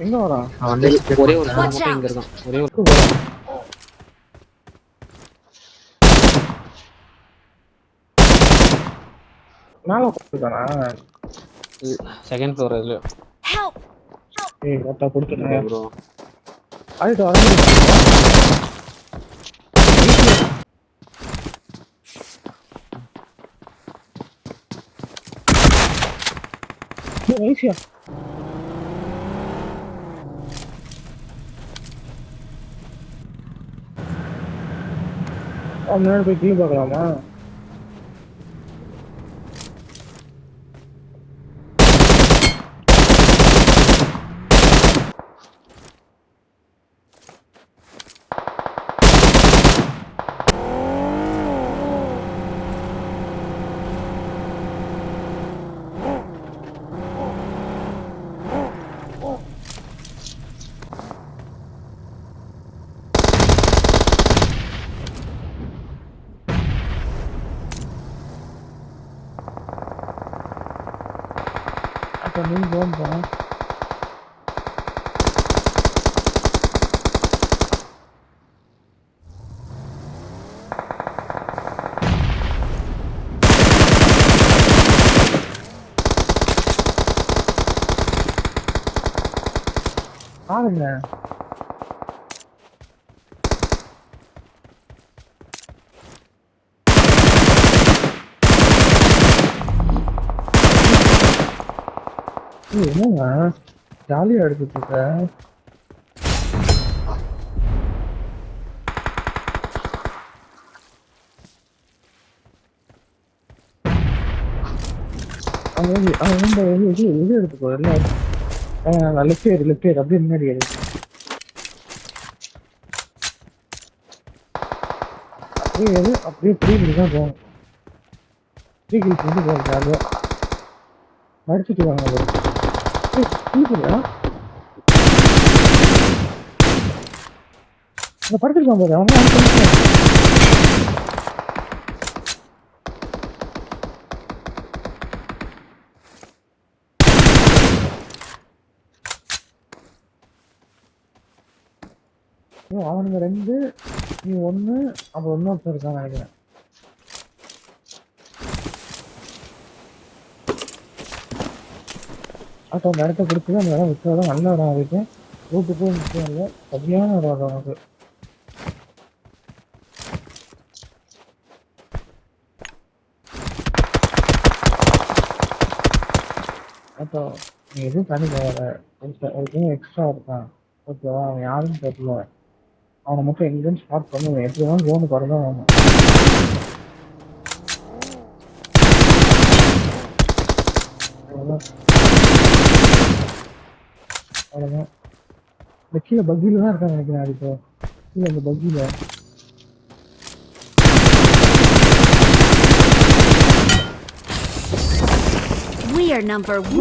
எங்க வரான்? அவன் வந்து ஒரே ஒரு பண்ணிட்டான். மட்டும் இங்க இருக்கான். ஒரே ஒரு மேல உட்காந்துருக்கானா? செகண்ட் ஃப்ளோர் இதுல. Help! ஏய் ஒருத்தா கொடுத்துட்டேன். ப்ரோ ஆயிட்டு வரேன். ஈஸியா முன்னாடி போய் கீழே பார்க்கலாமா? அப்போ நீ போன் போனேன். ஆளுங்க என்னங்க ஜாலியா எடுத்துட்டு இருக்க? இது எடுத்துக்கோ எல்லாம் லெஃப்ட் பேர் அப்படியே முன்னாடி எடு. அப்படியே எது அப்படியே ப்ரீ தான் போகணும். ப்ரீகில்ஸ் வந்து போகணும் ஜாலியா மடிச்சுட்டு வாங்க. படுத்துருக்கான் போது அவங்க அவனுங்க 2 நீ 1 அப்புறம் இன்னொருத்தர் இருக்கான்னு நினைக்கிறேன். அப்போ அந்த இடத்த பிடிச்சி அந்த இடம் விட்டுறதான் நல்ல இடம் இருக்கு. ரூட்டுக்கும் முக்கியம் இல்லை, சரியான இடம் உனக்கு. அப்போ நீ எதுவும் தனி தேவை ஒருத்தன் எக்ஸ்ட்ரா இருக்கான். ஓகேவா? அவன் யாருன்னு தெரியல. அவனை மட்டும் எங்கேயும் ஸ்டார்ட் பண்ணுவேன். எப்படி வேணாலும் ஜோனுக்கு வரதான் வேணும். அவ்வளோதான். இந்த கீழே பக்கியில தான் இருக்கான்னு நினைக்கிறேன். இப்போ கீழே இந்த பக்கியில We are number 1.